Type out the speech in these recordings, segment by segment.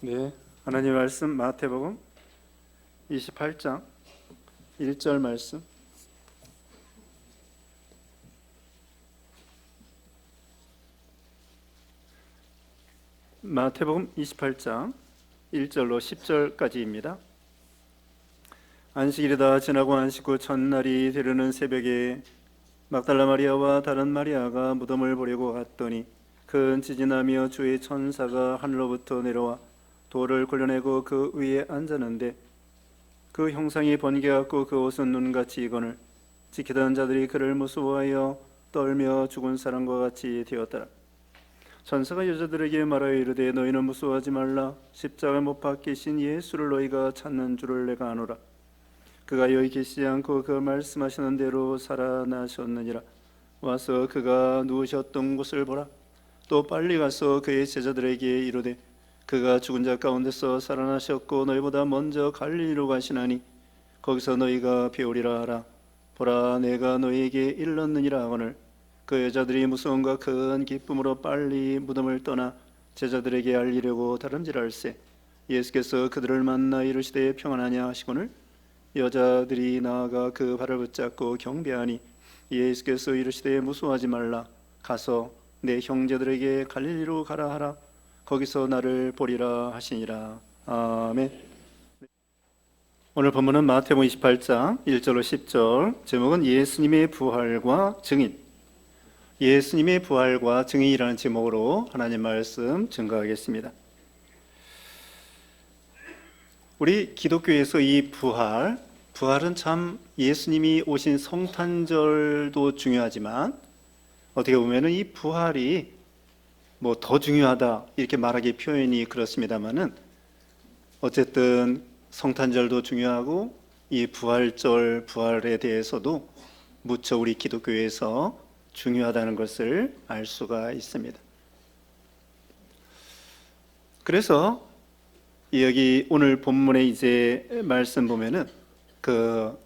네, 하나님 말씀 마태복음 28장 1절 말씀. 마태복음 28장 1절로 10절까지입니다. 안식일이 다 지나고 안식 후 첫날이 되려는 새벽에 막달라 마리아와 다른 마리아가 무덤을 보려고 갔더니 큰 지진이 나며 주의 천사가 하늘로부터 내려와 돌을 굴려내고 그 위에 앉았는데 그 형상이 번개같고 그 옷은 눈같이 익거늘 지키던 자들이 그를 무서워하여 떨며 죽은 사람과 같이 되었더라. 천사가 여자들에게 말하여 이르되 너희는 무서워하지 말라. 십자가에 못 박히신 예수를 너희가 찾는 줄을 내가 아노라. 그가 여기 계시지 않고 그 말씀하시는 대로 살아나셨느니라. 와서 그가 누우셨던 곳을 보라. 또 빨리 가서 그의 제자들에게 이르되 그가 죽은 자 가운데서 살아나셨고 너희보다 먼저 갈릴리로 가시나니 거기서 너희가 배우리라 하라. 보라, 내가 너희에게 일렀느니라 하거늘 그 여자들이 무서움과 큰 기쁨으로 빨리 무덤을 떠나 제자들에게 알리려고 다름질할세. 예수께서 그들을 만나 이르시되 평안하냐 하시거늘 여자들이 나아가 그 발을 붙잡고 경배하니 예수께서 이르시되 무서워하지 말라. 가서 내 형제들에게 갈릴리로 가라 하라. 거기서 나를 보리라 하시니라. 아멘. 오늘 본문은 마태복음 28장 1절로 10절, 제목은 예수님의 부활과 증인. 예수님의 부활과 증인이라는 제목으로 하나님 말씀 증거하겠습니다. 우리 기독교에서 이 부활은 참 예수님이 오신 성탄절도 중요하지만 어떻게 보면 이 부활이 더 중요하다 이렇게 말하기 표현이 그렇습니다만은 어쨌든 성탄절도 중요하고 이 부활절 부활에 대해서도 무척 우리 기독교에서 중요하다는 것을 알 수가 있습니다. 그래서 여기 오늘 본문에 이제 말씀 보면은 그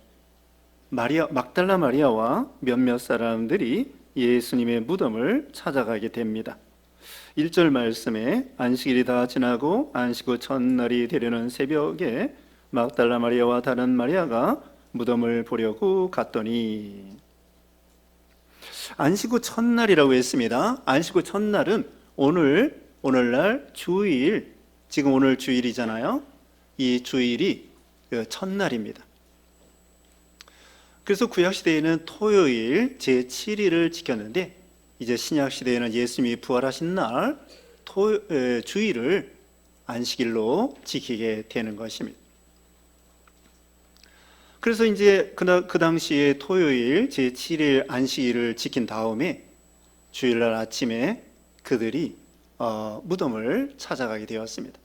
막달라 마리아와 몇몇 사람들이 예수님의 무덤을 찾아가게 됩니다. 1절 말씀에 안식일이 다 지나고 안식 후 첫날이 되려는 새벽에 막달라 마리아와 다른 마리아가 무덤을 보려고 갔더니, 안식 후 첫날이라고 했습니다. 안식 후 첫날은 오늘날 주일, 지금 오늘 주일이잖아요. 이 주일이 첫날입니다. 그래서 구약시대에는 토요일 제7일을 지켰는데 이제 신약시대에는 예수님이 부활하신 날 주일을 안식일로 지키게 되는 것입니다. 그래서 이제 그 당시에 토요일 제7일 안식일을 지킨 다음에 주일날 아침에 그들이 무덤을 찾아가게 되었습니다.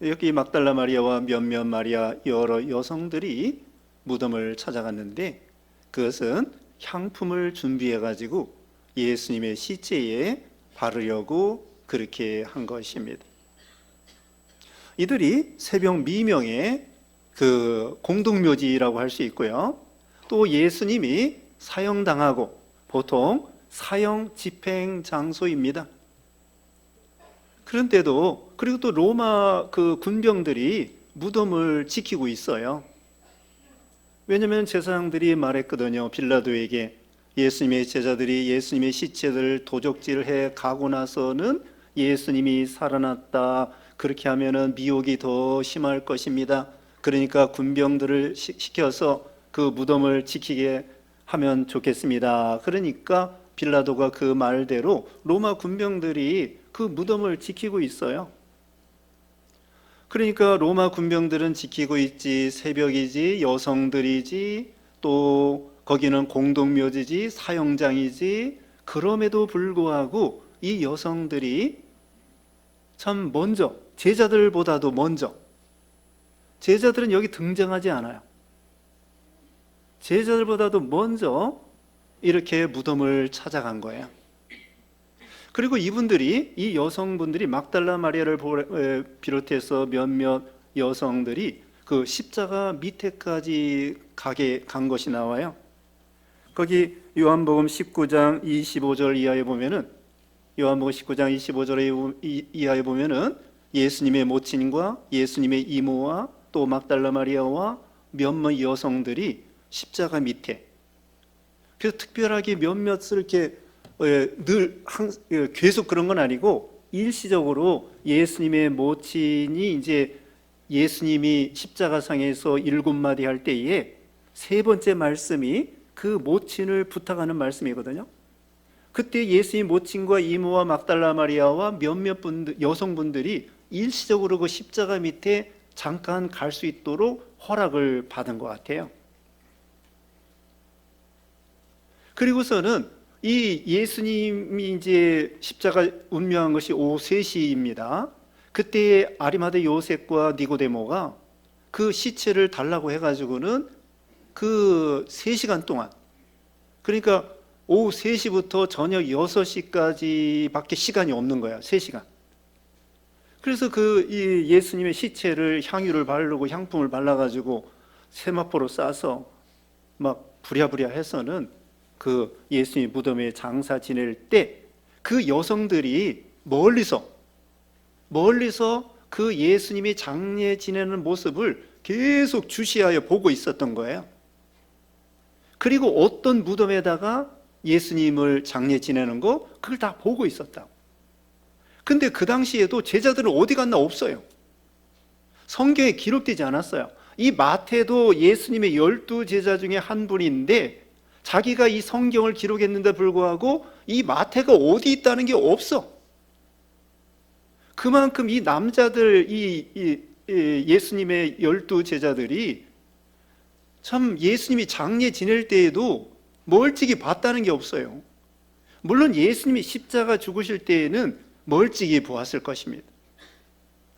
여기 막달라 마리아와 몇몇 마리아 여러 여성들이 무덤을 찾아갔는데 그것은 향품을 준비해 가지고 예수님의 시체에 바르려고 그렇게 한 것입니다. 이들이 새벽 미명에 그 공동묘지라고 할 수 있고요. 또 예수님이 사형당하고 보통 사형 집행 장소입니다. 그런데도 그리고 또 로마 그 군병들이 무덤을 지키고 있어요. 왜냐하면 제사장들이 말했거든요. 빌라도에게 예수님의 제자들이 예수님의 시체를 도적질을 해 가고 나서는 예수님이 살아났다. 그렇게 하면은 미혹이 더 심할 것입니다. 그러니까 군병들을 시켜서 그 무덤을 지키게 하면 좋겠습니다. 그러니까 빌라도가 그 말대로 로마 군병들이 그 무덤을 지키고 있어요. 그러니까 로마 군병들은 지키고 있지, 새벽이지, 여성들이지, 또 거기는 공동묘지지, 사형장이지. 그럼에도 불구하고 이 여성들이 참 먼저, 제자들보다도 먼저, 제자들은 여기 등장하지 않아요. 제자들보다도 먼저 이렇게 무덤을 찾아간 거예요. 그리고 이 여성분들이 막달라 마리아를 비롯해서 몇몇 여성들이 그 십자가 밑에까지 간 것이 나와요. 거기 요한복음 19장 25절 이하에 보면은, 요한복음 19장 25절 이하에 보면은 예수님의 모친과 예수님의 이모와 또 막달라 마리아와 몇몇 여성들이 십자가 밑에, 그래서 특별하게 몇몇을 이렇게 계속 그런 건 아니고 일시적으로 예수님의 모친이 이제 예수님이 십자가상에서 7마디 할 때에 세 번째 말씀이 그 모친을 부탁하는 말씀이거든요. 그때 예수님 모친과 이모와 막달라 마리아와 몇몇 분들, 여성분들이 일시적으로 그 십자가 밑에 잠깐 갈 수 있도록 허락을 받은 것 같아요. 그리고서는 이 예수님이 이제 십자가 운명한 것이 오후 3시입니다. 그때 아리마대 요셉과 니고데모가 그 시체를 달라고 해가지고는 그 3시간 동안, 그러니까 오후 3시부터 저녁 6시까지 밖에 시간이 없는 거야. 3시간. 그래서 이 예수님의 시체를 향유를 바르고 향품을 발라가지고 세마포로 싸서 막 부랴부랴 해서는 그 예수님 무덤에 장사 지낼 때 그 여성들이 멀리서 그 예수님이 장례 지내는 모습을 계속 주시하여 보고 있었던 거예요. 그리고 어떤 무덤에다가 예수님을 장례 지내는 거 그걸 다 보고 있었다고. 근데 그 당시에도 제자들은 어디 갔나 없어요. 성경에 기록되지 않았어요. 이 마태도 예수님의 12제자 중에 한 분인데 자기가 이 성경을 기록했는데 불구하고 이 마태가 어디 있다는 게 없어. 그만큼 이 남자들, 예수님의 12제자들이 참 예수님이 장례 지낼 때에도 멀찍이 봤다는 게 없어요. 물론 예수님이 십자가 죽으실 때에는 멀찍이 보았을 것입니다.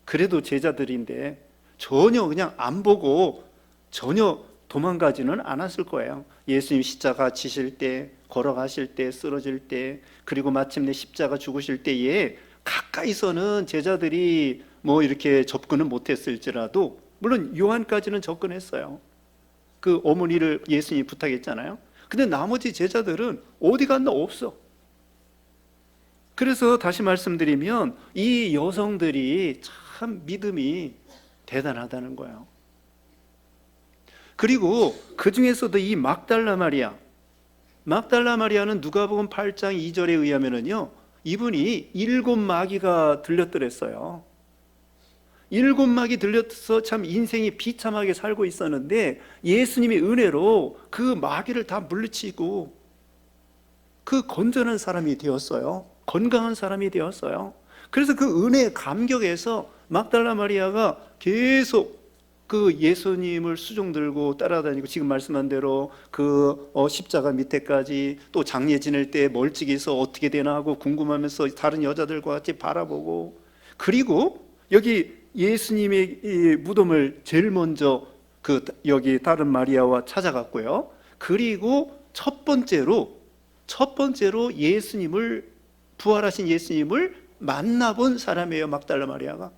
그래도 제자들인데 전혀 그냥 안 보고 전혀 도망가지는 않았을 거예요. 예수님 십자가 지실 때, 걸어가실 때, 쓰러질 때, 그리고 마침내 십자가 죽으실 때에 가까이서는 제자들이 뭐 이렇게 접근은 못했을지라도, 물론 요한까지는 접근했어요. 그 어머니를 예수님이 부탁했잖아요. 근데 나머지 제자들은 어디 갔나 없어. 그래서 다시 말씀드리면 이 여성들이 참 믿음이 대단하다는 거예요. 그리고 그 중에서도 이 막달라 마리아는 누가복음 8장 2절에 의하면은요, 이분이 7마귀가 들렸더랬어요. 7마귀 들려서 참 인생이 비참하게 살고 있었는데 예수님의 은혜로 그 마귀를 다 물리치고 그 건전한 사람이 되었어요. 건강한 사람이 되었어요. 그래서 그 은혜에 감격해서 막달라 마리아가 계속 그 예수님을 수종 들고 따라다니고, 지금 말씀한 대로 그 십자가 밑에까지, 또 장례 지낼 때 멀찍이서 어떻게 되나 하고 궁금하면서 다른 여자들과 같이 바라보고, 그리고 여기 예수님의 이 무덤을 제일 먼저 여기 다른 마리아와 찾아갔고요. 그리고 첫 번째로 예수님을, 부활하신 예수님을 만나본 사람이에요, 막달라 마리아가.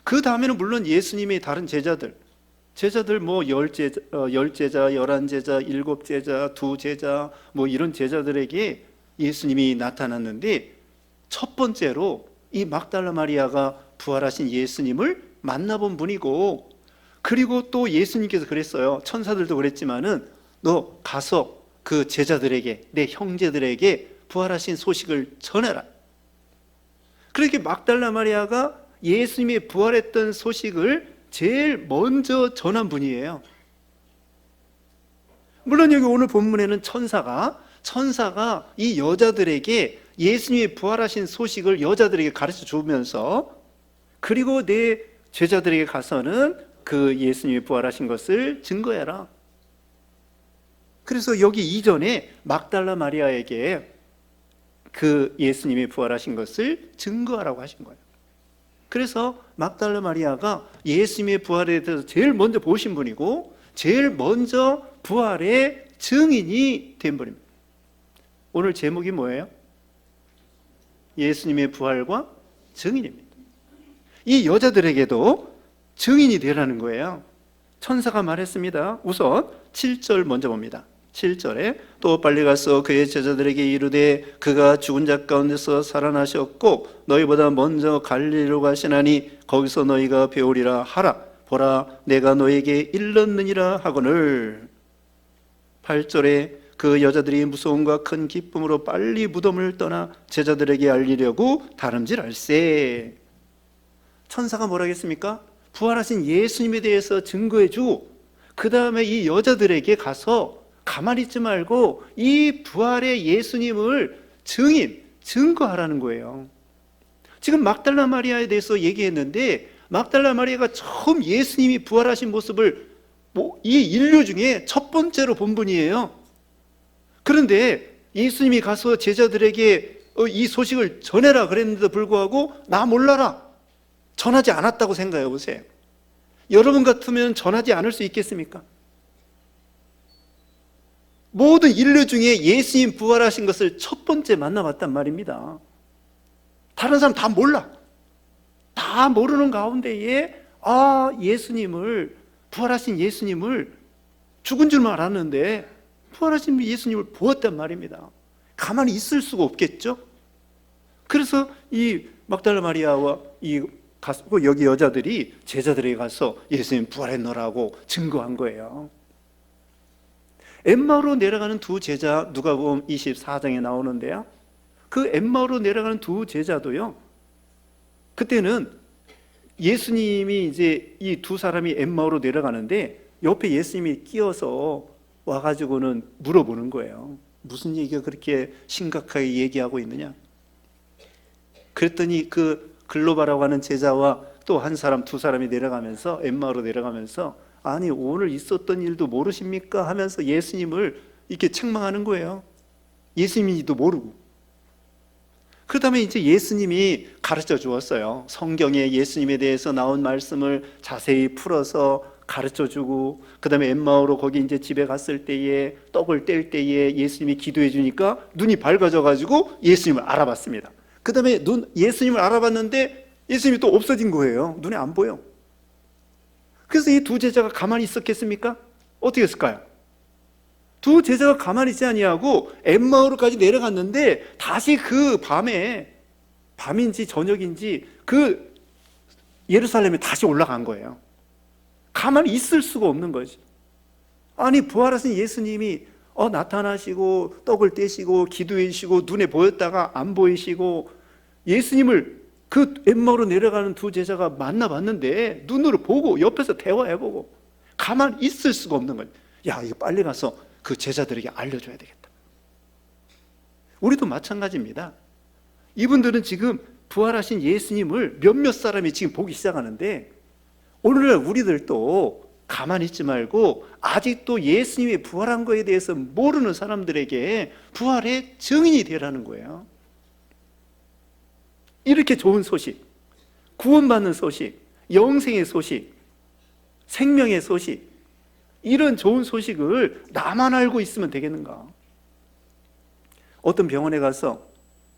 그 다음에는 물론 예수님의 다른 제자들 뭐 10제자, 11제자, 7제자, 2제자 뭐 이런 제자들에게 예수님이 나타났는데, 첫 번째로 이 막달라 마리아가 부활하신 예수님을 만나본 분이고, 그리고 또 예수님께서 그랬어요. 천사들도 그랬지만은 너 가서 그 제자들에게, 내 형제들에게 부활하신 소식을 전해라. 그렇게 막달라 마리아가 예수님이 부활했던 소식을 제일 먼저 전한 분이에요. 물론 여기 오늘 본문에는 천사가 이 여자들에게 예수님이 부활하신 소식을 여자들에게 가르쳐 주면서, 그리고 내 제자들에게 가서는 그 예수님이 부활하신 것을 증거해라. 그래서 여기 이전에 막달라 마리아에게 그 예수님이 부활하신 것을 증거하라고 하신 거예요. 그래서 막달라 마리아가 예수님의 부활에 대해서 제일 먼저 보신 분이고 제일 먼저 부활의 증인이 된 분입니다. 오늘 제목이 뭐예요? 예수님의 부활과 증인입니다. 이 여자들에게도 증인이 되라는 거예요. 천사가 말했습니다. 우선 7절 먼저 봅니다. 7절에 또 빨리 가서 그의 제자들에게 이르되 그가 죽은 자 가운데서 살아나셨고 너희보다 먼저 갈릴리로 가시나니 거기서 너희가 배우리라 하라. 보라 내가 너에게 일렀느니라 하거늘. 8절에 그 여자들이 무서움과 큰 기쁨으로 빨리 무덤을 떠나 제자들에게 알리려고 다름질할세. 천사가 뭐라 했습니까? 부활하신 예수님에 대해서 증거해주고 그 다음에 이 여자들에게 가서 가만히 있지 말고 이 부활의 예수님을 증거하라는 거예요. 지금 막달라 마리아에 대해서 얘기했는데 막달라 마리아가 처음 예수님이 부활하신 모습을 이 인류 중에 첫 번째로 본 분이에요. 그런데 예수님이 가서 제자들에게 이 소식을 전해라 그랬는데도 불구하고 나 몰라라 전하지 않았다고 생각해 보세요. 여러분 같으면 전하지 않을 수 있겠습니까? 모든 인류 중에 예수님 부활하신 것을 첫 번째 만나봤단 말입니다. 다른 사람 다 몰라. 다 모르는 가운데에 예수님을, 부활하신 예수님을 죽은 줄만 알았는데 부활하신 예수님을 보았단 말입니다. 가만히 있을 수가 없겠죠. 그래서 이 막달라 마리아와 여기 여자들이 제자들에게 가서 예수님 부활했노라고 증거한 거예요. 엠마오로 내려가는 두 제자, 누가복음 24장에 나오는데요, 그 엠마오로 내려가는 두 제자도요, 그때는 예수님이 이제 이 두 사람이 엠마오로 내려가는데 옆에 예수님이 끼어서 와가지고는 물어보는 거예요. 무슨 얘기가 그렇게 심각하게 얘기하고 있느냐? 그랬더니 그 글로바라고 하는 제자와 또 한 사람, 두 사람이 내려가면서, 엠마오로 내려가면서 아니 오늘 있었던 일도 모르십니까? 하면서 예수님을 이렇게 책망하는 거예요. 예수님인지도 모르고. 그 다음에 이제 예수님이 가르쳐 주었어요. 성경에 예수님에 대해서 나온 말씀을 자세히 풀어서 가르쳐 주고, 그 다음에 엠마오로 거기 이제 집에 갔을 때에 떡을 뗄 때에 예수님이 기도해 주니까 눈이 밝아져 가지고 예수님을 알아봤습니다. 그 다음에 예수님을 알아봤는데 예수님이 또 없어진 거예요. 눈에 안 보여. 그래서 이 두 제자가 가만히 있었겠습니까? 어떻게 했을까요? 두 제자가 가만히 있지 아니하고 엠마오로까지 내려갔는데 다시 그 밤에, 밤인지 저녁인지 그 예루살렘에 다시 올라간 거예요. 가만히 있을 수가 없는 거지. 아니 부활하신 예수님이 나타나시고 떡을 떼시고 기도해 주시고 눈에 보였다가 안 보이시고 예수님을 그 엠마오로 내려가는 두 제자가 만나봤는데 눈으로 보고 옆에서 대화해보고 가만히 있을 수가 없는 거예요. 야, 이거 빨리 가서 그 제자들에게 알려줘야 되겠다. 우리도 마찬가지입니다. 이분들은 지금 부활하신 예수님을 몇몇 사람이 지금 보기 시작하는데 오늘날 우리들도 가만히 있지 말고 아직도 예수님이 부활한 거에 대해서 모르는 사람들에게 부활의 증인이 되라는 거예요. 이렇게 좋은 소식, 구원받는 소식, 영생의 소식, 생명의 소식, 이런 좋은 소식을 나만 알고 있으면 되겠는가? 어떤 병원에 가서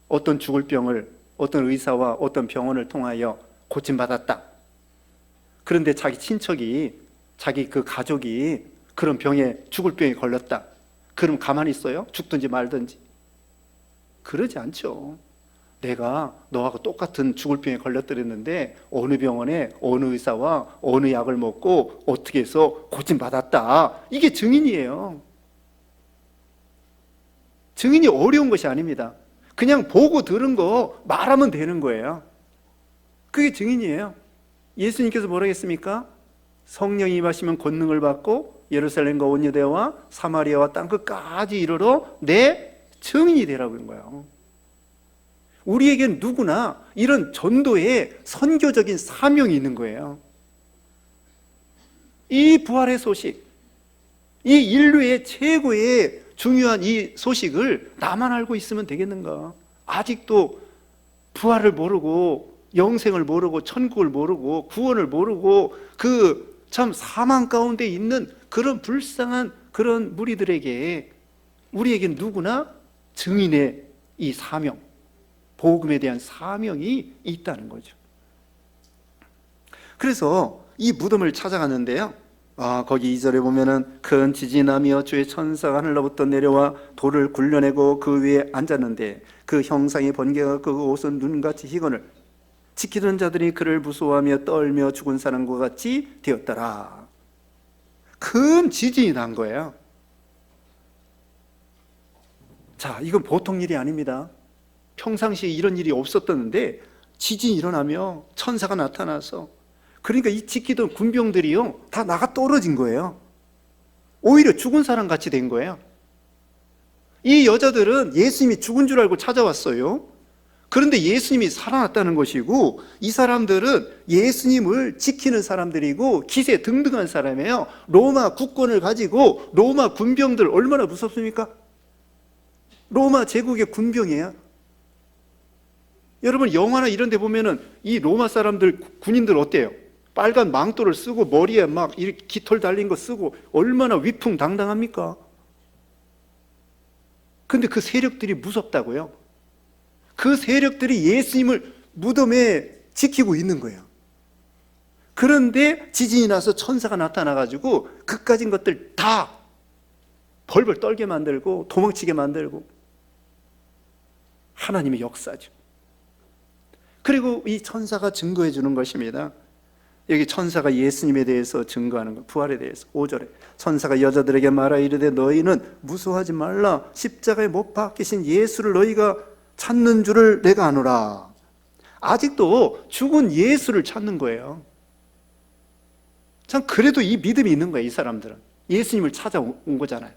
어떤 죽을 병을 어떤 의사와 어떤 병원을 통하여 고침받았다. 그런데 자기 친척이, 자기 그 가족이 그런 병에, 죽을 병에 걸렸다. 그럼 가만히 있어요? 죽든지 말든지? 그러지 않죠. 내가 너하고 똑같은 죽을 병에 걸렸더랬는데 어느 병원에 어느 의사와 어느 약을 먹고 어떻게 해서 고침받았다. 이게 증인이에요. 증인이 어려운 것이 아닙니다. 그냥 보고 들은 거 말하면 되는 거예요. 그게 증인이에요. 예수님께서 뭐라고 했습니까? 성령이 임하시면 권능을 받고 예루살렘과 온 유대와 사마리아와 땅끝까지 이르러 내 증인이 되라고 한 거예요. 우리에겐 누구나 이런 전도의 선교적인 사명이 있는 거예요. 이 부활의 소식, 이 인류의 최고의 중요한 이 소식을 나만 알고 있으면 되겠는가? 아직도 부활을 모르고 영생을 모르고 천국을 모르고 구원을 모르고 그 참 사망 가운데 있는 그런 불쌍한 그런 무리들에게 우리에겐 누구나 증인의 이 사명, 복음에 대한 사명이 있다는 거죠. 그래서 이 무덤을 찾아갔는데요, 거기 2절에 보면은 큰 지진이 나며 주의 천사가 하늘로부터 내려와 돌을 굴려내고 그 위에 앉았는데 그 형상의 번개가 그 옷은 눈같이 희건을 지키던 자들이 그를 무서워하며 떨며 죽은 사람과 같이 되었더라. 큰 지진이 난 거예요. 자, 이건 보통 일이 아닙니다. 평상시에 이런 일이 없었던데 지진이 일어나며 천사가 나타나서, 그러니까 이 지키던 군병들이요 다 나가 떨어진 거예요. 오히려 죽은 사람 같이 된 거예요. 이 여자들은 예수님이 죽은 줄 알고 찾아왔어요. 그런데 예수님이 살아났다는 것이고, 이 사람들은 예수님을 지키는 사람들이고 기세 등등한 사람이에요. 로마 국권을 가지고, 로마 군병들 얼마나 무섭습니까? 로마 제국의 군병이에요. 여러분 영화나 이런 데 보면은 이 로마 사람들, 군인들 어때요? 빨간 망토를 쓰고 머리에 막 이렇게 깃털 달린 거 쓰고 얼마나 위풍당당합니까? 근데 그 세력들이 무섭다고요. 그 세력들이 예수님을 무덤에 지키고 있는 거예요. 그런데 지진이 나서 천사가 나타나가지고 그까진 것들 다 벌벌 떨게 만들고 도망치게 만들고, 하나님의 역사죠. 그리고 이 천사가 증거해 주는 것입니다. 여기 천사가 예수님에 대해서 증거하는 것, 부활에 대해서 5절에 천사가 여자들에게 말하 이르되 너희는 무서워하지 말라. 십자가에 못 박히신 예수를 너희가 찾는 줄을 내가 아노라. 아직도 죽은 예수를 찾는 거예요. 참 그래도 이 믿음이 있는 거예요. 이 사람들은 예수님을 찾아온 거잖아요.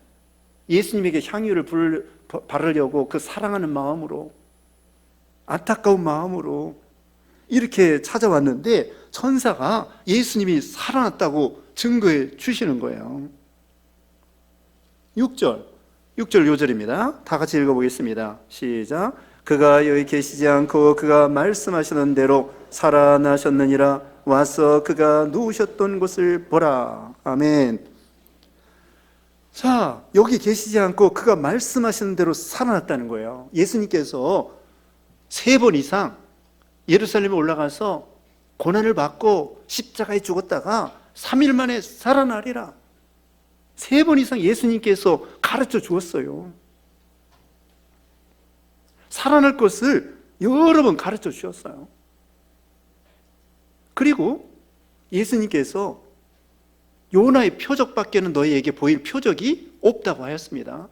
예수님에게 향유를 바르려고 그 사랑하는 마음으로, 안타까운 마음으로 이렇게 찾아왔는데 천사가 예수님이 살아났다고 증거해 주시는 거예요. 6절 요절입니다. 다 같이 읽어보겠습니다. 시작. 그가 여기 계시지 않고 그가 말씀하시는 대로 살아나셨느니라. 와서 그가 누우셨던 곳을 보라. 아멘. 자, 여기 계시지 않고 그가 말씀하시는 대로 살아났다는 거예요. 예수님께서 3번 이상 예루살렘에 올라가서 고난을 받고 십자가에 죽었다가 3일 만에 살아나리라. 3번 이상 예수님께서 가르쳐 주었어요. 살아날 것을 여러 번 가르쳐 주셨어요. 그리고 예수님께서 요나의 표적밖에는 너희에게 보일 표적이 없다고 하였습니다.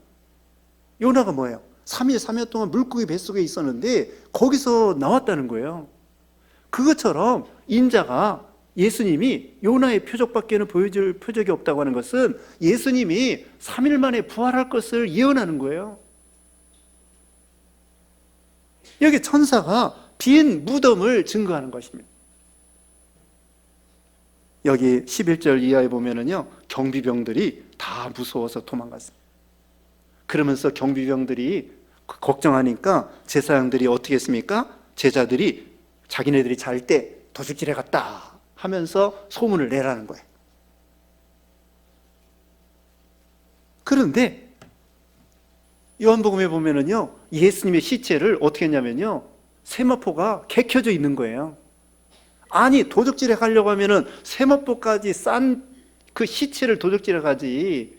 요나가 뭐예요? 3일 3일 동안 물고기 뱃속에 있었는데 거기서 나왔다는 거예요. 그것처럼 인자가, 예수님이 요나의 표적밖에는 보여줄 표적이 없다고 하는 것은 예수님이 3일 만에 부활할 것을 예언하는 거예요. 여기 천사가 빈 무덤을 증거하는 것입니다. 여기 11절 이하에 보면은요, 경비병들이 다 무서워서 도망갔습니다. 그러면서 경비병들이 걱정하니까 제사장들이 어떻게 했습니까? 제자들이 자기네들이 잘 때 도둑질해 갔다 하면서 소문을 내라는 거예요. 그런데 요한복음에 보면은요, 예수님의 시체를 어떻게 했냐면요, 세마포가 개켜져 있는 거예요. 아니, 도둑질해 가려고 하면은 세마포까지 싼 그 시체를 도둑질해 가지,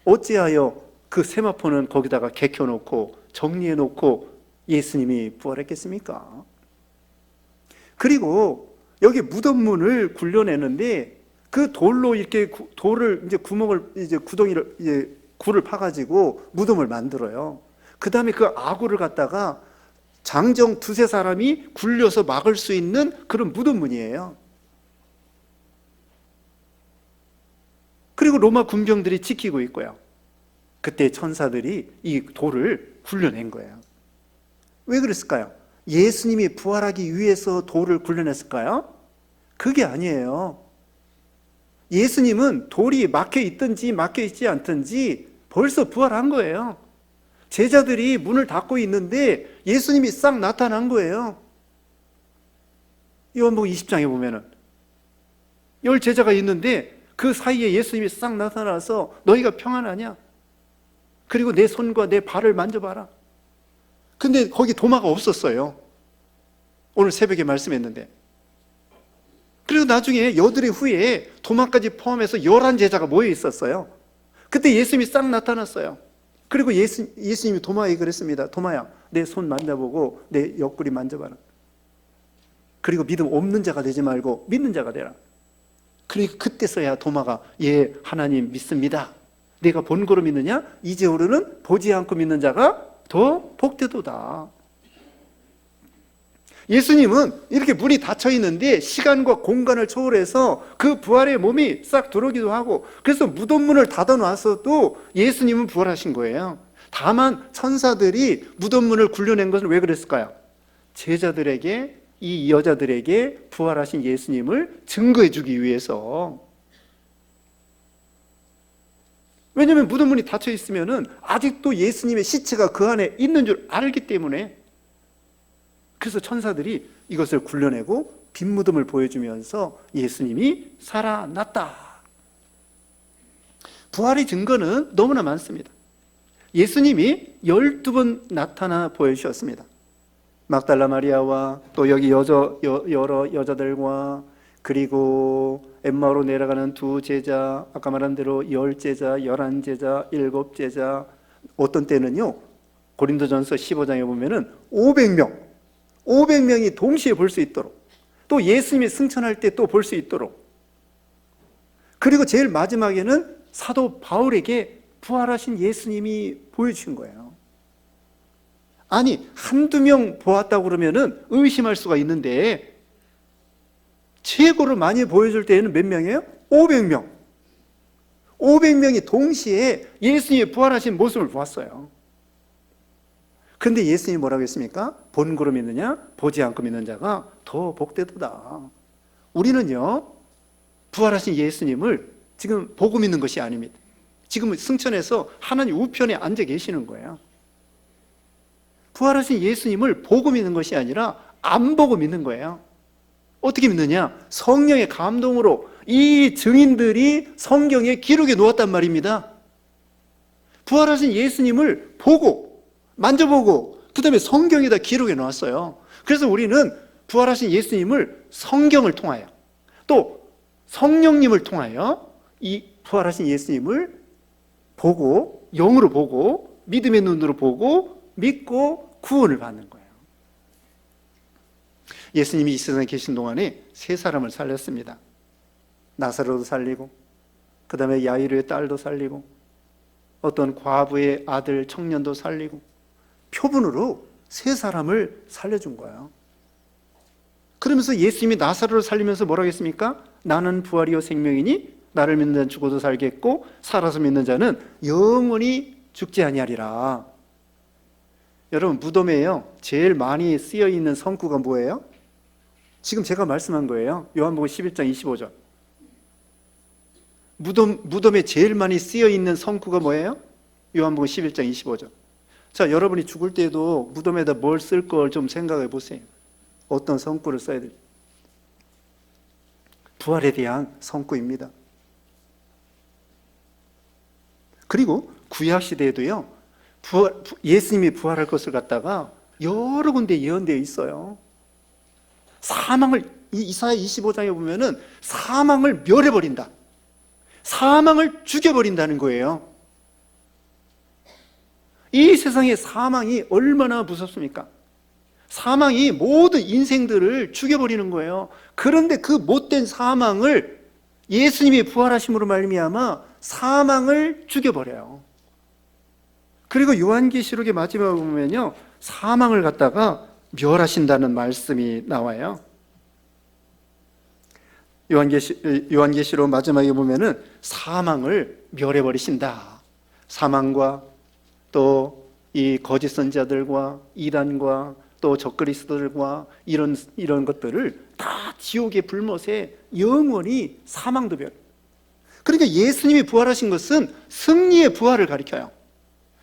어찌하여 그 세마포는 거기다가 개켜놓고 정리해놓고 예수님이 부활했겠습니까? 그리고 여기 무덤문을 굴려내는데 그 돌로 이렇게 돌을 이제 구멍을 이제 구덩이를 이제 굴을 파가지고 무덤을 만들어요. 그 다음에 그 아구를 갖다가 장정 2-3 사람이 굴려서 막을 수 있는 그런 무덤문이에요. 그리고 로마 군병들이 지키고 있고요. 그때 천사들이 이 돌을 굴려낸 거예요. 왜 그랬을까요? 예수님이 부활하기 위해서 돌을 굴려냈을까요? 그게 아니에요. 예수님은 돌이 막혀 있든지 막혀 있지 않든지 벌써 부활한 거예요. 제자들이 문을 닫고 있는데 예수님이 싹 나타난 거예요. 요한복음 20장에 보면은 10 제자가 있는데 그 사이에 예수님이 싹 나타나서 너희가 평안하냐? 그리고 내 손과 내 발을 만져봐라. 근데 거기 도마가 없었어요. 오늘 새벽에 말씀했는데. 그래서 그리고 나중에 여드레 후에 도마까지 포함해서 11제자가 모여 있었어요. 그때 예수님이 싹 나타났어요. 그리고 예수님이 도마에게 그랬습니다. 도마야, 내 손 만져보고 내 옆구리 만져봐라. 그리고 믿음 없는 자가 되지 말고 믿는 자가 되라. 그리고 그때서야 도마가 예, 하나님 믿습니다. 내가 본거로 믿느냐? 이제후로는 보지 않고 믿는 자가 더 복되도다. 예수님은 이렇게 문이 닫혀 있는데 시간과 공간을 초월해서 그 부활의 몸이 싹 들어오기도 하고, 그래서 무덤 문을 닫아 놨어도 예수님은 부활하신 거예요. 다만 천사들이 무덤 문을 굴려낸 것은 왜 그랬을까요? 제자들에게, 이 여자들에게 부활하신 예수님을 증거해 주기 위해서. 왜냐하면 무덤 문이 닫혀 있으면은 아직도 예수님의 시체가 그 안에 있는 줄 알기 때문에. 그래서 천사들이 이것을 굴려내고 빈 무덤을 보여주면서 예수님이 살아났다. 부활의 증거는 너무나 많습니다. 예수님이 12번 나타나 보여주셨습니다. 막달라 마리아와 또 여기 여러 여자들과, 그리고 엠마오로 내려가는 2제자, 아까 말한 대로 10제자, 11제자, 7제자, 어떤 때는요 고린도전서 15장에 보면은 500명이 동시에 볼 수 있도록, 또 예수님이 승천할 때 또 볼 수 있도록, 그리고 제일 마지막에는 사도 바울에게 부활하신 예수님이 보여주신 거예요. 아니, 한두 명 보았다고 그러면은 의심할 수가 있는데 최고로 많이 보여줄 때에는 몇 명이에요? 500명. 500명이 동시에 예수님이 부활하신 모습을 보았어요. 그런데 예수님이 뭐라고 했습니까? 본거로 믿느냐? 보지 않고 믿는 자가 더 복되도다. 우리는요, 부활하신 예수님을 지금 보고 믿는 것이 아닙니다. 지금 승천해서 하나님 우편에 앉아 계시는 거예요. 부활하신 예수님을 보고 믿는 것이 아니라 안 보고 믿는 거예요. 어떻게 믿느냐? 성령의 감동으로 이 증인들이 성경에 기록해 놓았단 말입니다. 부활하신 예수님을 보고 만져보고 그 다음에 성경에다 기록해 놓았어요. 그래서 우리는 부활하신 예수님을 성경을 통하여 또 성령님을 통하여 이 부활하신 예수님을 보고, 영으로 보고, 믿음의 눈으로 보고 믿고 구원을 받는 거예요. 예수님이 이 세상에 계신 동안에 3사람을 살렸습니다. 나사로도 살리고, 그 다음에 야이로의 딸도 살리고, 어떤 과부의 아들 청년도 살리고, 표본으로 3사람을 살려준 거예요. 그러면서 예수님이 나사로를 살리면서 뭐라고 했습니까? 나는 부활이요 생명이니 나를 믿는 자는 죽어도 살겠고 살아서 믿는 자는 영원히 죽지 아니하리라. 여러분, 무덤에요 제일 많이 쓰여 있는 성구가 뭐예요? 지금 제가 말씀한 거예요. 요한복음 11장 25절. 무덤에 제일 많이 쓰여 있는 성구가 뭐예요? 요한복음 11장 25절. 자, 여러분이 죽을 때도 무덤에다 뭘 쓸 걸 좀 생각해 보세요. 어떤 성구를 써야 될지. 부활에 대한 성구입니다. 그리고 구약 시대에도요, 예수님이 부활할 것을 갖다가 여러 군데 예언되어 있어요. 사망을, 이사야 25장에 보면은 사망을 멸해버린다. 사망을 죽여버린다는 거예요. 이 세상의 사망이 얼마나 무섭습니까? 사망이 모든 인생들을 죽여버리는 거예요. 그런데 그 못된 사망을 예수님이 부활하심으로 말미암아 사망을 죽여버려요. 그리고 요한계시록의 마지막에 보면요, 사망을 갖다가 멸하신다는 말씀이 나와요. 요한계시록 마지막에 보면은 사망을 멸해버리신다. 사망과 또 이 거짓 선지자들과 이단과 또 적그리스도들과 이런 것들을 다 지옥의 불못에 영원히 사망도 멸. 그러니까 예수님이 부활하신 것은 승리의 부활을 가리켜요.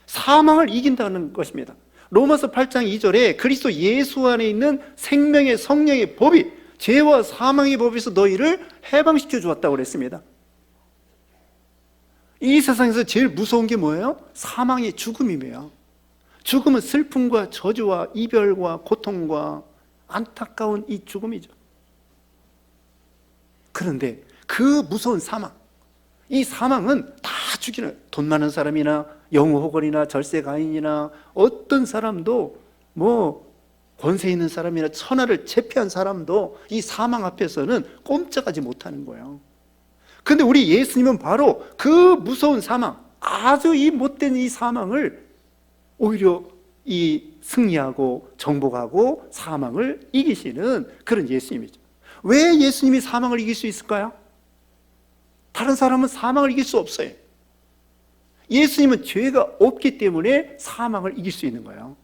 사망을 이긴다는 것입니다. 로마서 8장 2절에 그리스도 예수 안에 있는 생명의 성령의 법이 죄와 사망의 법에서 너희를 해방시켜 주었다고 그랬습니다. 이 세상에서 제일 무서운 게 뭐예요? 사망의 죽음이에요. 죽음은 슬픔과 저주와 이별과 고통과 안타까운 이 죽음이죠. 그런데 그 무서운 사망, 이 사망은 다 죽이는, 돈 많은 사람이나 영우호걸이나 절세가인이나 어떤 사람도, 뭐 권세 있는 사람이나 천하를 제패한 사람도 이 사망 앞에서는 꼼짝하지 못하는 거예요. 그런데 우리 예수님은 바로 그 무서운 사망, 아주 이 못된 이 사망을 오히려 이 승리하고 정복하고 사망을 이기시는 그런 예수님이죠. 왜 예수님이 사망을 이길 수 있을까요? 다른 사람은 사망을 이길 수 없어요. 예수님은 죄가 없기 때문에 사망을 이길 수 있는 거예요.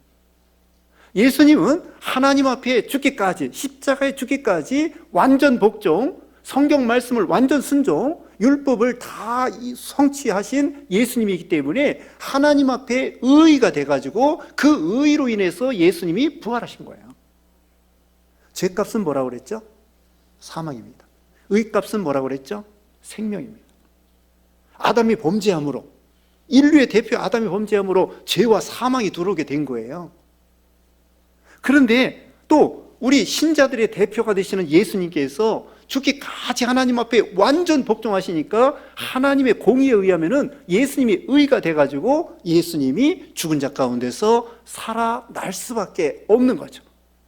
예수님은 하나님 앞에 죽기까지, 십자가에 죽기까지 완전 복종, 성경 말씀을 완전 순종, 율법을 다 성취하신 예수님이기 때문에 하나님 앞에 의의가 돼가지고 그 의의로 인해서 예수님이 부활하신 거예요. 죄값은 뭐라고 그랬죠? 사망입니다. 의값은 뭐라고 그랬죠? 생명입니다. 아담이 범죄함으로, 인류의 대표 아담이 범죄함으로 죄와 사망이 들어오게 된 거예요. 그런데 또 우리 신자들의 대표가 되시는 예수님께서 죽기까지 하나님 앞에 완전 복종하시니까 하나님의 공의에 의하면은 예수님이 의가 돼가지고 예수님이 죽은 자 가운데서 살아날 수밖에 없는 거죠.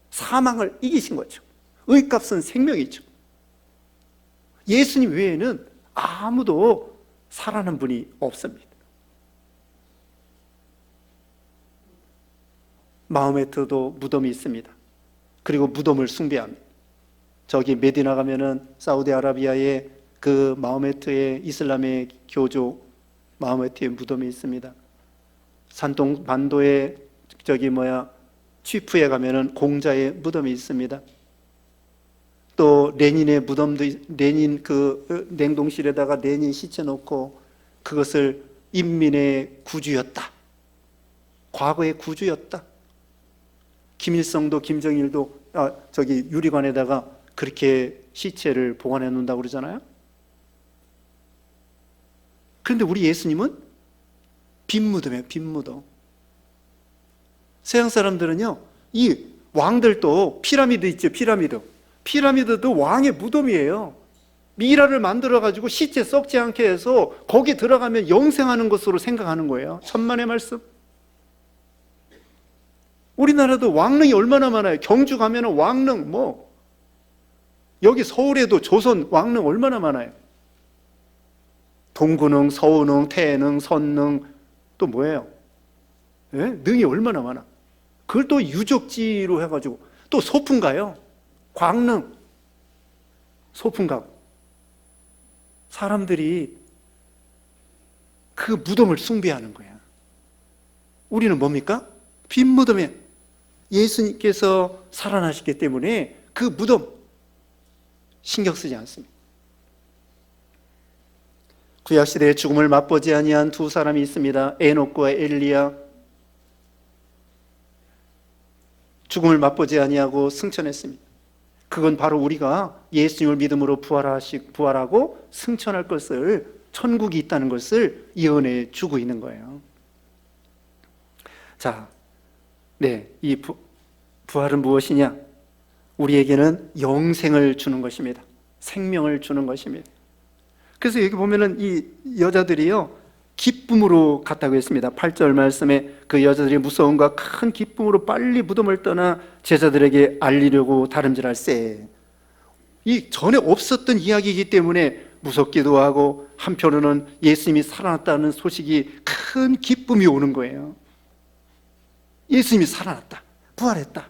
사망을 이기신 거죠. 의값은 생명이죠. 예수님 외에는 아무도 살아난 분이 없습니다. 마호메트도 무덤이 있습니다. 그리고 무덤을 숭배합니다. 저기 메디나 가면은 사우디아라비아의 그 마호메트의 이슬람의 교조 마호메트의 무덤이 있습니다. 산동 반도의 취프에 가면은 공자의 무덤이 있습니다. 또 레닌의 무덤도, 레닌 그 냉동실에다가 레닌 시체 놓고 그것을 인민의 구주였다, 과거의 구주였다. 김일성도 김정일도 유리관에다가 그렇게 시체를 보관해 놓는다고 그러잖아요. 그런데 우리 예수님은 빈 무덤이에요. 빈 무덤. 서양 사람들은요, 이 왕들도 피라미드 있죠. 피라미드도 왕의 무덤이에요. 미라를 만들어가지고 시체 썩지 않게 해서 거기 들어가면 영생하는 것으로 생각하는 거예요. 천만의 말씀. 우리나라도 왕릉이 얼마나 많아요. 경주 가면은 왕릉, 여기 서울에도 조선 왕릉 얼마나 많아요. 동구릉, 서운릉, 태릉, 선릉, 또 뭐예요? 네? 능이 얼마나 많아. 그걸 또 유적지로 해가지고, 또 소풍 가요. 광릉, 소풍 가고. 사람들이 그 무덤을 숭배하는 거야. 우리는 뭡니까? 빈 무덤에 예수님께서 살아나셨기 때문에 그 무덤 신경 쓰지 않습니다. 구약시대에 죽음을 맛보지 아니한 두 사람이 있습니다. 에녹과 엘리야. 죽음을 맛보지 아니하고 승천했습니다. 그건 바로 우리가 예수님을 믿음으로 부활하고 승천할 것을, 천국이 있다는 것을 예언해 주고 있는 거예요. 자, 이 부활은 무엇이냐? 우리에게는 영생을 주는 것입니다. 생명을 주는 것입니다. 그래서 여기 보면은 이 여자들이요, 기쁨으로 갔다고 했습니다. 8절 말씀에 그 여자들이 무서움과 큰 기쁨으로 빨리 무덤을 떠나 제자들에게 알리려고 다름질할세. 이 전에 없었던 이야기이기 때문에 무섭기도 하고, 한편으로는 예수님이 살아났다는 소식이 큰 기쁨이 오는 거예요. 예수님이 살아났다, 부활했다.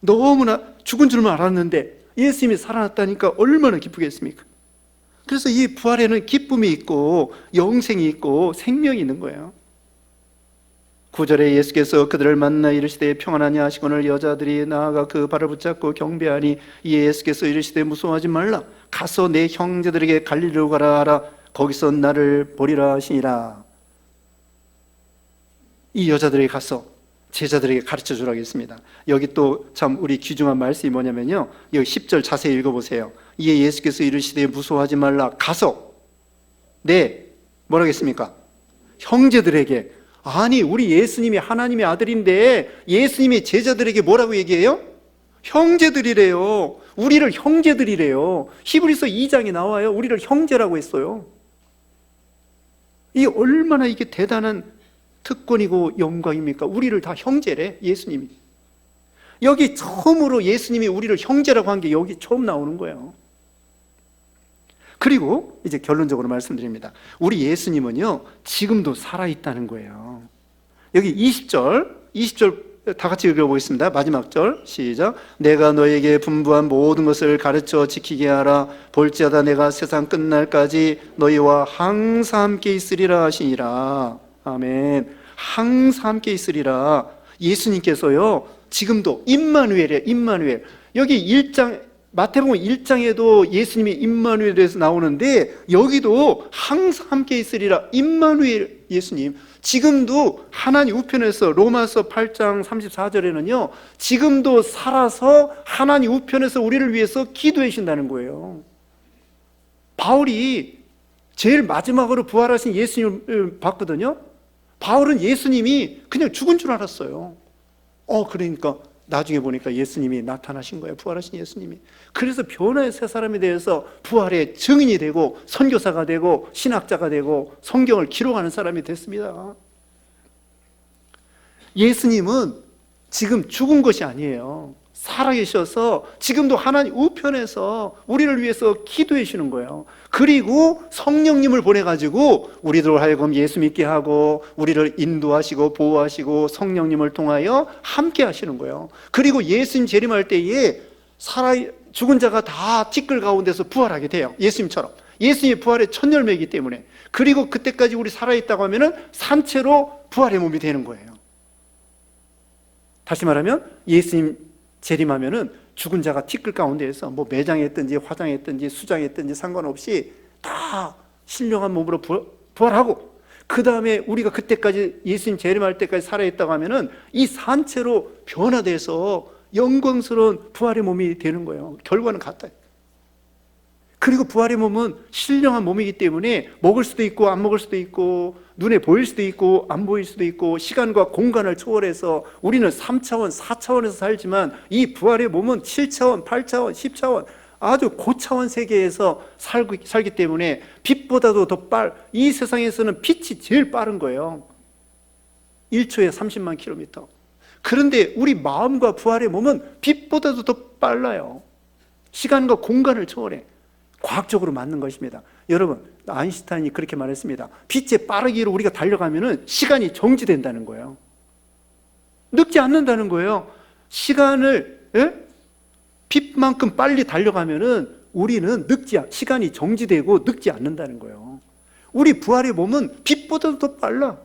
너무나 죽은 줄만 알았는데 예수님이 살아났다니까 얼마나 기쁘겠습니까? 그래서 이 부활에는 기쁨이 있고 영생이 있고 생명이 있는 거예요. 9절에 예수께서 그들을 만나 이르시되 평안하냐 하시거늘 여자들이 나아가 그 발을 붙잡고 경배하니, 이에 예수께서 이르시되 무서워하지 말라, 가서 내 형제들에게 갈릴리로 가라 하라, 거기서 나를 보리라 하시니라. 이 여자들에게 가서 제자들에게 가르쳐 주라고 했습니다. 여기 또 참 우리 귀중한 말씀이 뭐냐면요, 여기 10절 자세히 읽어보세요. 이에 예수께서 이르시되 무서워하지 말라, 가서 뭐라고 했습니까? 형제들에게. 아니, 우리 예수님이 하나님의 아들인데 예수님이 제자들에게 뭐라고 얘기해요? 형제들이래요. 우리를 형제들이래요. 히브리서 2장에 나와요. 우리를 형제라고 했어요. 이게 얼마나 이게 대단한 특권이고 영광입니까? 우리를 다 형제래, 예수님이. 여기 처음으로 예수님이 우리를 형제라고 한 게 여기 처음 나오는 거예요. 그리고 이제 결론적으로 말씀드립니다. 우리 예수님은요, 지금도 살아있다는 거예요. 여기 20절 다 같이 읽어보겠습니다. 마지막 절 시작. 내가 너에게 분부한 모든 것을 가르쳐 지키게 하라. 볼지어다 내가 세상 끝날까지 너희와 항상 함께 있으리라 하시니라. 아멘. 항상 함께 있으리라. 예수님께서요, 지금도 임마누엘이에요. 임마누엘. 여기 1장 마태복음 1장에도 예수님이 임마누엘에 대해서 나오는데 여기도 항상 함께 있으리라. 임마누엘 예수님. 지금도 하나님 우편에서 로마서 8장 34절에는요, 지금도 살아서 하나님 우편에서 우리를 위해서 기도해 주신다는 거예요. 바울이 제일 마지막으로 부활하신 예수님을 봤거든요. 바울은 예수님이 그냥 죽은 줄 알았어요. 그러니까 나중에 보니까 예수님이 나타나신 거예요. 부활하신 예수님이. 그래서 변화의 새 사람에 대해서 부활의 증인이 되고 선교사가 되고 신학자가 되고 성경을 기록하는 사람이 됐습니다. 예수님은 지금 죽은 것이 아니에요. 살아계셔서 지금도 하나님 우편에서 우리를 위해서 기도해 주시는 거예요. 그리고 성령님을 보내가지고 우리들 하여금 예수 믿게 하고 우리를 인도하시고 보호하시고 성령님을 통하여 함께 하시는 거예요. 그리고 예수님 재림할 때에 죽은 자가 다 티끌 가운데서 부활하게 돼요. 예수님처럼. 예수님의 부활의 첫 열매이기 때문에. 그리고 그때까지 우리 살아있다고 하면은 산채로 부활의 몸이 되는 거예요. 다시 말하면 예수님 재림하면은 죽은 자가 티끌 가운데에서 뭐 매장했든지 화장했든지 수장했든지 상관없이 다 신령한 몸으로 부활하고, 그 다음에 우리가 그때까지 예수님 재림할 때까지 살아있다고 하면은 이 산채로 변화돼서 영광스러운 부활의 몸이 되는 거예요. 결과는 같아요. 그리고 부활의 몸은 신령한 몸이기 때문에 먹을 수도 있고 안 먹을 수도 있고 눈에 보일 수도 있고 안 보일 수도 있고 시간과 공간을 초월해서 우리는 3차원, 4차원에서 살지만 이 부활의 몸은 7차원, 8차원, 10차원 아주 고차원 세계에서 살기 때문에 빛보다도 이 세상에서는 빛이 제일 빠른 거예요. 1초에 30만 킬로미터. 그런데 우리 마음과 부활의 몸은 빛보다도 더 빨라요. 시간과 공간을 초월해. 과학적으로 맞는 것입니다. 여러분, 아인슈타인이 그렇게 말했습니다. 빛의 빠르기로 우리가 달려가면은 시간이 정지된다는 거예요. 늙지 않는다는 거예요. 빛만큼 빨리 달려가면은 우리는 시간이 정지되고 늙지 않는다는 거예요. 우리 부활의 몸은 빛보다도 더 빨라.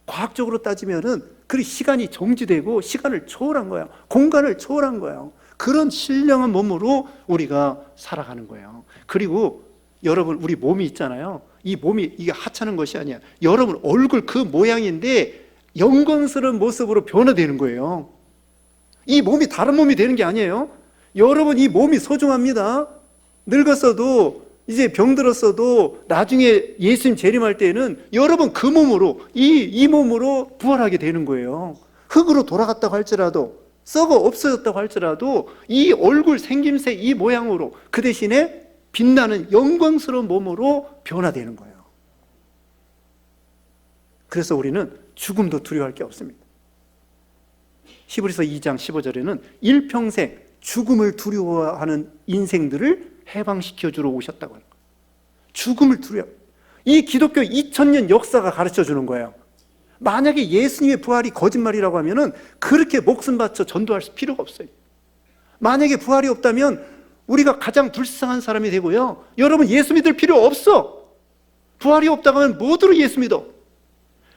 과학적으로 따지면은 그 시간이 정지되고 시간을 초월한 거예요. 공간을 초월한 거예요. 그런 신령한 몸으로 우리가 살아가는 거예요. 그리고 여러분, 우리 몸이 있잖아요. 이 몸이 이게 하찮은 것이 아니야. 여러분 얼굴 그 모양인데 영광스러운 모습으로 변화되는 거예요. 이 몸이 다른 몸이 되는 게 아니에요. 여러분 이 몸이 소중합니다. 늙었어도 이제 병들었어도 나중에 예수님 재림할 때는 여러분 그 몸으로 이 몸으로 부활하게 되는 거예요. 흙으로 돌아갔다고 할지라도 썩어 없어졌다고 할지라도 이 얼굴 생김새 이 모양으로 그 대신에 빛나는 영광스러운 몸으로 변화되는 거예요. 그래서 우리는 죽음도 두려워할 게 없습니다. 히브리서 2장 15절에는 일평생 죽음을 두려워하는 인생들을 해방시켜 주러 오셨다고 하는 거예요. 죽음을 두려워. 이 기독교 2000년 역사가 가르쳐 주는 거예요. 만약에 예수님의 부활이 거짓말이라고 하면은 그렇게 목숨 바쳐 전도할 필요가 없어요. 만약에 부활이 없다면 우리가 가장 불쌍한 사람이 되고요. 여러분 예수 믿을 필요 없어. 부활이 없다고 하면 뭐로 예수 믿어?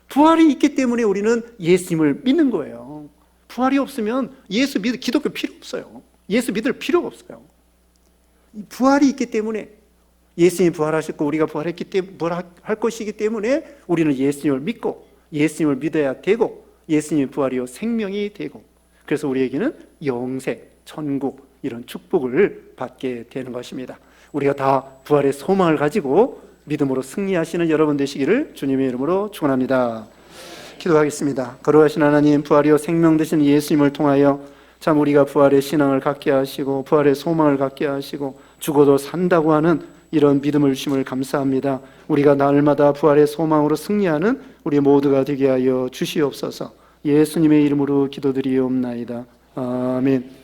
부활이 있기 때문에 우리는 예수님을 믿는 거예요. 부활이 없으면 기독교 필요 없어요. 예수 믿을 필요가 없어요. 부활이 있기 때문에 예수님이 부활하셨고 우리가 부활했기 때문에 부활할 것이기 때문에 우리는 예수님을 믿고 예수님을 믿어야 되고 예수님의 부활이요 생명이 되고, 그래서 우리에게는 영생, 천국 이런 축복을 받게 되는 것입니다. 우리가 다 부활의 소망을 가지고 믿음으로 승리하시는 여러분 되시기를 주님의 이름으로 축원합니다. 기도하겠습니다. 거룩하신 하나님, 부활이요 생명 되신 예수님을 통하여 참 우리가 부활의 신앙을 갖게 하시고 부활의 소망을 갖게 하시고 죽어도 산다고 하는 이런 믿음을 주심을 감사합니다. 우리가 날마다 부활의 소망으로 승리하는 우리 모두가 되게 하여 주시옵소서. 예수님의 이름으로 기도드리옵나이다. 아멘.